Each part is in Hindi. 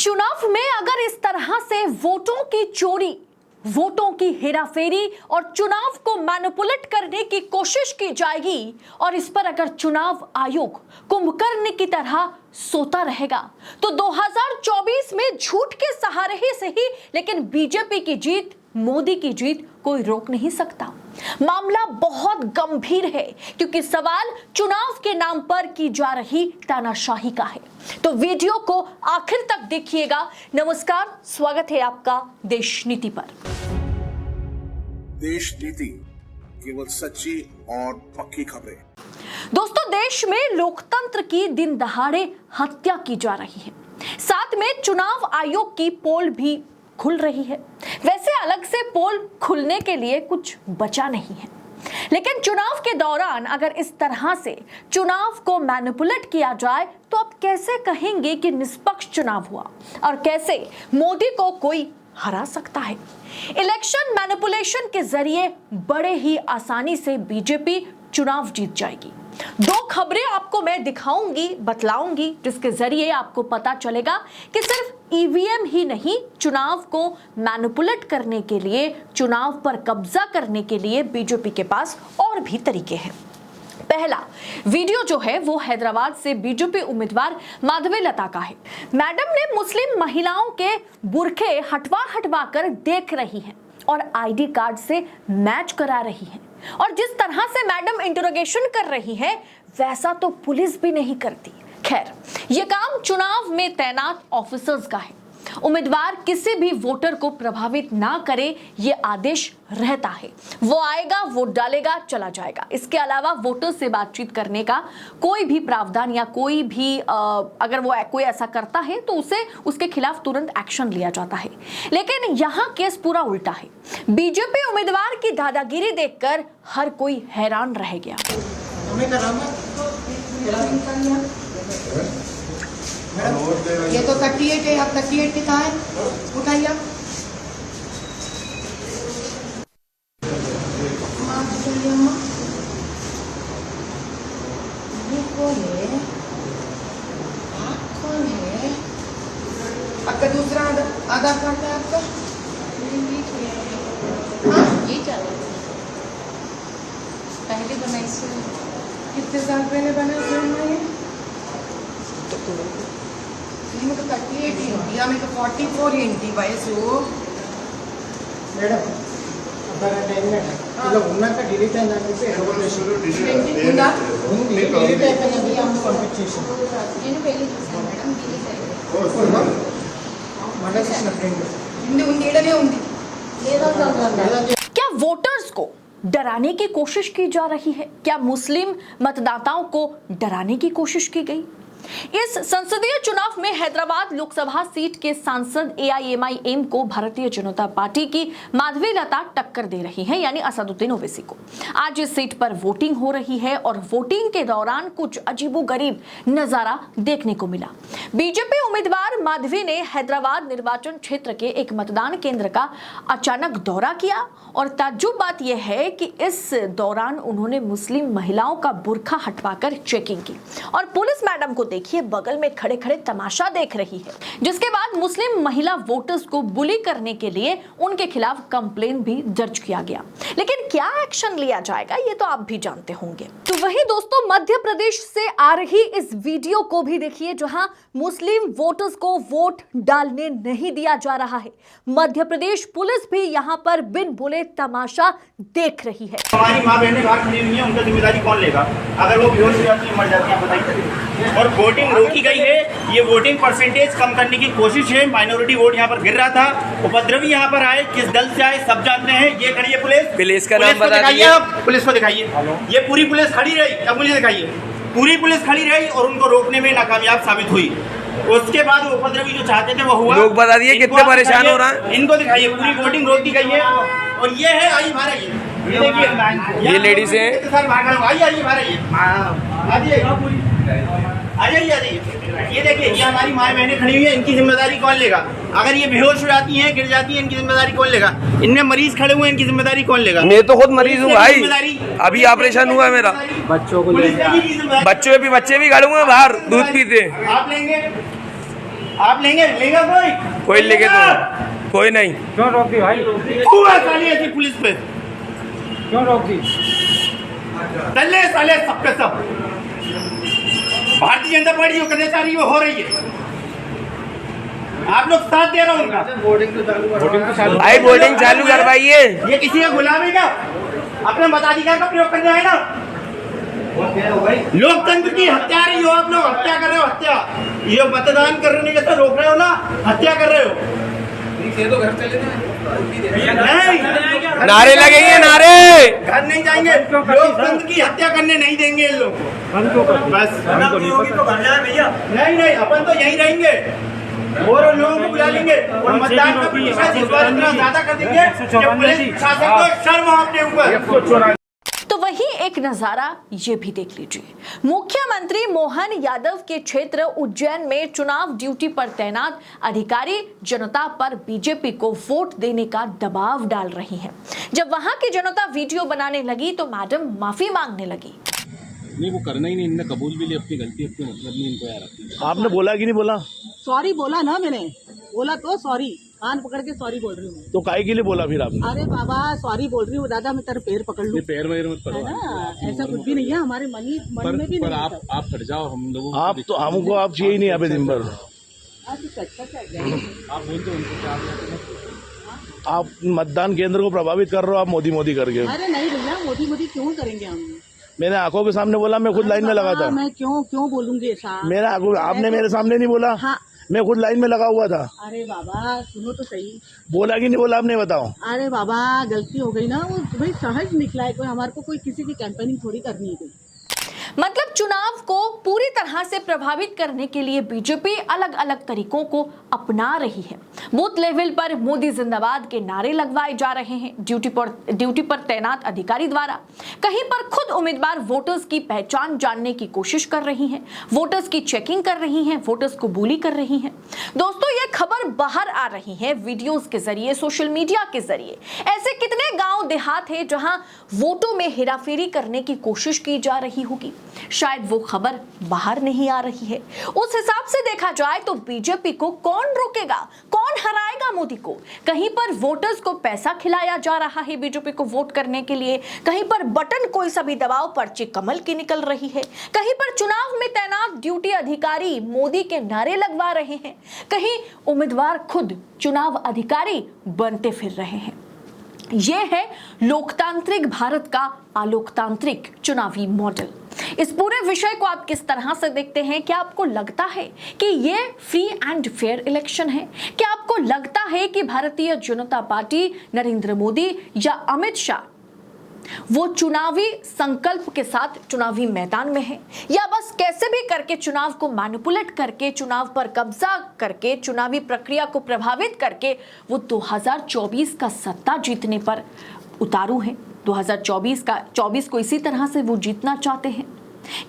चुनाव में अगर इस तरह से वोटों की चोरी, वोटों की हेराफेरी और चुनाव को मैनिपुलेट करने की कोशिश की जाएगी और इस पर अगर चुनाव आयोग कुंभकर्ण की तरह सोता रहेगा तो 2024 में झूठ के सहारे ही सही, लेकिन बीजेपी की जीत, मोदी की जीत कोई रोक नहीं सकता। मामला बहुत गंभीर है क्योंकि सवाल चुनाव के नाम पर की जा रही तानाशाही का है। तो वीडियो को आखिर तक देखिएगा। नमस्कार, स्वागत है आपका देश नीति पर। देश नीति, केवल सच्ची और पक्की खबरें। दोस्तों, देश में लोकतंत्र की दिन दहाड़े हत्या की जा रही है, साथ में चुनाव आयोग की पोल भी खुल रही है। वैसे अलग से पोल खुलने के लिए कुछ बचा नहीं है, लेकिन चुनाव के दौरान अगर इस तरह से चुनाव को मैनिपुलेट किया जाए तो आप कैसे कहेंगे कि निष्पक्ष चुनाव हुआ और कैसे मोदी को कोई हरा सकता है। इलेक्शन मैनिपुलेशन के जरिए बड़े ही आसानी से बीजेपी चुनाव जीत जाएगी। दो खबरें आपको मैं दिखाऊंगी, बतलाऊंगी, जिसके जरिए आपको पता चलेगा कि सिर्फ ईवीएम ही नहीं, चुनाव को मैनिपुलेट करने के लिए, चुनाव पर कब्जा करने के लिए बीजेपी के पास और भी तरीके हैं। पहला वीडियो जो है वो हैदराबाद से बीजेपी उम्मीदवार माधवी लता का है। मैडम ने मुस्लिम महिलाओं के बुरखे हटवा कर देख रही हैं और आईडी कार्ड से मैच करा रही हैं, और जिस तरह से मैडम इंटरोगेशन कर रही है वैसा तो पुलिस भी नहीं करती। खैर, ये काम चुनाव में तैनात ऑफिसर्स का है। उम्मीदवार किसी भी वोटर को प्रभावित ना करे, ये आदेश रहता है। वो आएगा, वोट डालेगा, चला जाएगा। इसके अलावा वोटर से बातचीत करने का कोई भी प्रावधान या कोई भी अगर वो कोई ऐसा करता है तो उसे उसके खिलाफ तुरंत एक्शन लिया जाता है। लेकिन यहाँ केस पूरा उल्टा है। बीजेपी उम्मीदवार की दादागिरी देखकर हर कोई हैरान रह गया। ये तो 38 है, आप 38 की कहाँ है? उठाइए आप। ये कौन है? आप कौन है? आपका दूसरा आधार कार्ड है आपका? हाँ? ये क्या है? पहले बनाई से कितने साल पहले बना फिर मैं तो 38 ही होती है, मैं तो 44 इंटी वयसु మేడం అబ్బాయి ఇలా ఉన్నాక డిలీట్ అయిందని ఎడగొట్టేసారు. ఉందా? ఉంది, డిలీట్ అయిపోయింది, అమ్మ పంపించేసాను. నేను పెళ్లి చేశాను మేడం, డిలీట్ అయ్యింది. మళ్ళీ చేసిన ఫ్రెండ్ ఉంది ఈడనే ఉంది. क्या वोटर्स को डराने की कोशिश की जा रही है? क्या मुस्लिम मतदाताओं को डराने की कोशिश की गई? इस संसदीय चुनाव में हैदराबाद लोकसभा सीट के सांसद एआईएमआईएम को भारतीय जनता पार्टी की माधवी लता टक्कर दे रही हैं, यानी असदुद्दीन ओवैसी को। आज इस सीट पर वोटिंग हो रही है और वोटिंग के दौरान कुछ अजीबोगरीब नजारा देखने को मिला। बीजेपी उम्मीदवार माधवी ने हैदराबाद निर्वाचन क्षेत्र के एक मतदान केंद्र का अचानक दौरा किया और ताज्जुब बात यह है कि इस दौरान उन्होंने मुस्लिम महिलाओं का बुर्खा हटवाकर चेकिंग की और पुलिस मैडम को देखिए बगल में खड़े खड़े तमाशा देख रही है। जिसके बाद मुस्लिम महिला वोटर्स को बुली करने के लिए उनके खिलाफ कंप्लेन भी दर्ज किया गया। लेकिन क्या एक्शन लिया जाएगा ये तो आप भी जानते होंगे। तो वही दोस्तों, मध्य प्रदेश से आ रही इस वीडियो को भी देखिए, जहां मुस्लिम वोटर्स को वोट डालने नहीं दिया जा रहा है। मध्य प्रदेश पुलिस भी यहां पर बिन बोले तमाशा देख रही है। हमारी माँ बहनें बाहर खड़ी हुई हैं, उनका जिम्मेदारी कौन लेगा? अगर वो बेहोश हो जाती है, मर जाती है, बताइए। और वोटिंग रोकी गई है, ये वोटिंग परसेंटेज कम करने की कोशिश है। माइनॉरिटी वोट यहाँ पर गिर रहा था, उपद्रवी यहाँ पर आए, किस दल से आए सब जानते हैं। ये खड़ी है पुलिस का नाम बता दिखाइए आप, पुलिस को दिखाइए। ये पूरी पुलिस खड़ी रही, अब मुझे दिखाइए। पूरी पुलिस खड़ी रही और उनको रोकने में नाकामयाब साबित हुई। उसके बाद वो उपद्रवी जो चाहते थे वो हुआ। लोग बता दिए कितने परेशान हो रहा है। इनको दिखाइए, पूरी वोटिंग रोक दी गई है। और ये है, आइए बाहर आइए, ये देखिए, ये लेडीज है, आइए बाहर आइए, आ जाइए। ये देखिए, ये हमारी माँ बहनें खड़ी हुई है, इनकी जिम्मेदारी कौन लेगा? अगर ये बेहोश हो जाती हैं, गिर जाती हैं, इनकी जिम्मेदारी कौन लेगा? इनमें मरीज खड़े हुए हैं, इनकी जिम्मेदारी कौन लेगा? मैं तो खुद मरीज हूँ भाई, अभी ऑपरेशन हुआ है मेरा। बच्चों को बच्चे भी खड़े हुए हैं बाहर दूध पीते। आप लेंगे? आप लेंगे कोई लेके तो कोई नहीं। क्यों रोक दी भाई? तू है साली ऐसी पुलिस पे क्यों रोक दी? तल्ले साले सबके सब भारतीय जनता पार्टी जो करने चाह रही है वो हो रही है। आप लोग साथ दे रहे हो उनका। बोर्डिंग तो चालू भाई बोर्डिंग चालू करवाइए। ये किसी का गुलाम है क्या? अपने मताधिकार का प्रयोग करना है ना। लोकतंत्र की हत्या रही हो आप लोग, हत्या कर रहे हो, हत्या। ये मतदान करने के तो रोक रहे हो ना, हत्या कर रहे हो। तो घर चले नहीं, नारे लगेंगे, नारे। घर नहीं जाएंगे, लोकतंत्र की हत्या करने नहीं देंगे इन लोग को। बस नहीं, अपन तो यहीं रहेंगे और लोगों को बुला लेंगे और मतदान का प्रतिशत इस बार इतना ज्यादा कर देंगे कि पुलिस प्रशासन को शर्म हो अपने ऊपर। तो वहीं एक नजारा ये भी देख लीजिए। मुख्यमंत्री मोहन यादव के क्षेत्र उज्जैन में चुनाव ड्यूटी पर तैनात अधिकारी जनता पर बीजेपी को वोट देने का दबाव डाल रही है। जब वहां की जनता वीडियो बनाने लगी तो मैडम माफी मांगने लगी। नहीं, वो करना ही नहीं, इनने कबूल भी ली अपनी गलती, अपनी मतलब नहीं इनको यार। आपने बोला कि नहीं बोला? सॉरी बोला ना, मैंने बोला तो सॉरी, कान पकड़ के सॉरी बोल रही हूँ। तो काहे के लिए बोला फिर आपने? अरे बाबा सॉरी बोल रही हूँ दादा, मैं तेरे पैर पकड़ लूँ? पैर वैर मत है ना, ऐसा कुछ भी नहीं है हमारे मन में भी पर नहीं। आप हट जाओ, हम लोगों आप तो हमको आप चाहिए ही नहीं यहाँ पे दिन भर। आप बोलते उनको क्या आप मतदान केंद्र को प्रभावित कर रहे हो आप मोदी करके। अरे नहीं भैया, मोदी क्यों करेंगे हम? मैंने आंखों के सामने बोला, मैं खुद लाइन में लगा था। मैं क्यों बोलूंगी ऐसा? मेरा आपने मेरे सामने नहीं बोला। हाँ। मैं खुद लाइन में लगा हुआ था। अरे बाबा सुनो तो सही, बोला कि नहीं बोला आपने बताओ। अरे बाबा गलती हो गई ना, वो भाई सहज निकला है, कोई हमारे को कोई किसी की कैंपेनिंग थोड़ी करनी है कोई। मतलब चुनाव को पूरी तरह से प्रभावित करने के लिए बीजेपी अलग अलग तरीकों को अपना रही है। बूथ लेवल पर मोदी जिंदाबाद के नारे लगवाए जा रहे हैं ड्यूटी पर तैनात अधिकारी द्वारा। कहीं पर खुद उम्मीदवार वोटर्स की पहचान जानने की कोशिश कर रही हैं, वोटर्स की चेकिंग कर रही हैं, वोटर्स को bully कर रही हैं। दोस्तों ये खबर बाहर आ रही है वीडियोस के जरिए, सोशल मीडिया के जरिए। ऐसे कितने गांव देहात है जहां वोटों में हेराफेरी करने की कोशिश की जा रही होगी, शायद वो खबर बाहर नहीं आ रही है। उस हिसाब से देखा जाए तो बीजेपी को कौन रोकेगा, कौन हराएगा मोदी को? कहीं पर वोटर्स को पैसा खिलाया जा रहा है बीजेपी को वोट करने के लिए, कहीं पर बटन कोई सा भी दबाव पर्ची कमल की निकल रही है, कहीं पर चुनाव में तैनात ड्यूटी अधिकारी मोदी के नारे लगवा रहे हैं, कहीं उम्मीदवार खुद चुनाव अधिकारी बनते फिर रहे हैं। यह है लोकतांत्रिक भारत का अलोकतांत्रिक चुनावी मॉडल। इस पूरे विषय को आप किस तरह से देखते हैं? क्या आपको लगता है कि ये फ्री एंड फेयर इलेक्शन है? क्या आपको लगता है कि भारतीय जनता पार्टी, नरेंद्र मोदी या अमित शाह वो चुनावी संकल्प के साथ चुनावी मैदान में है, या बस कैसे भी करके चुनाव को मैनिपुलेट करके, चुनाव पर कब्जा करके, चुनावी प्रक्रिया को प्रभावित करके वो 2024 का सत्ता जीतने पर उतारू है? 2024 को इसी तरह से वो जीतना चाहते हैं।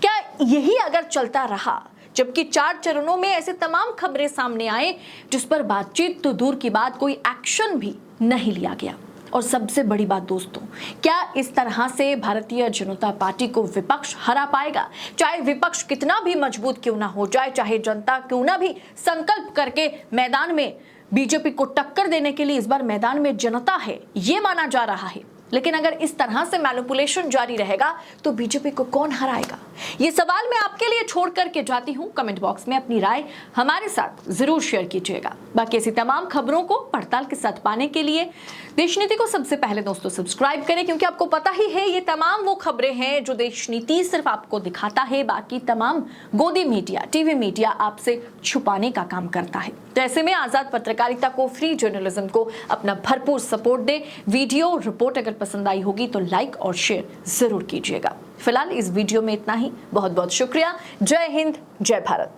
क्या यही अगर चलता रहा, जबकि 4 चरणों में ऐसे तमाम खबरें सामने आए जिस पर बातचीत तो दूर की बात, कोई एक्शन भी नहीं लिया गया? और सबसे बड़ी बात दोस्तों, क्या इस तरह से भारतीय जनता पार्टी को विपक्ष हरा पाएगा? चाहे विपक्ष कितना भी मजबूत क्यों ना हो जाए, चाहे जनता क्यों ना भी संकल्प करके मैदान में बीजेपी को टक्कर देने के लिए इस बार मैदान में जनता है, ये माना जा रहा है, लेकिन अगर इस तरह से मैनिपुलेशन जारी रहेगा तो बीजेपी को कौन हराएगा? ये सवाल मैं आपके लिए छोड़ करके जाती हूं। कमेंट बॉक्स में अपनी राय हमारे साथ जरूर शेयर कीजिएगा। बाकी ऐसी तमाम खबरों को पड़ताल के साथ पाने के लिए देशनीति को सबसे पहले दोस्तों सब्सक्राइब करें, क्योंकि आपको पता ही है ये तमाम वो खबरें हैं जो देशनीति सिर्फ आपको दिखाता है, बाकी तमाम गोदी मीडिया, टीवी मीडिया आपसे छुपाने का काम करता है। तो ऐसे में आजाद पत्रकारिता को, फ्री जर्नलिज्म को अपना भरपूर सपोर्ट दे। वीडियो रिपोर्ट अगर पसंद आई होगी तो लाइक और शेयर जरूर कीजिएगा। फिलहाल इस वीडियो में इतना ही। बहुत बहुत शुक्रिया। जय हिंद, जय भारत।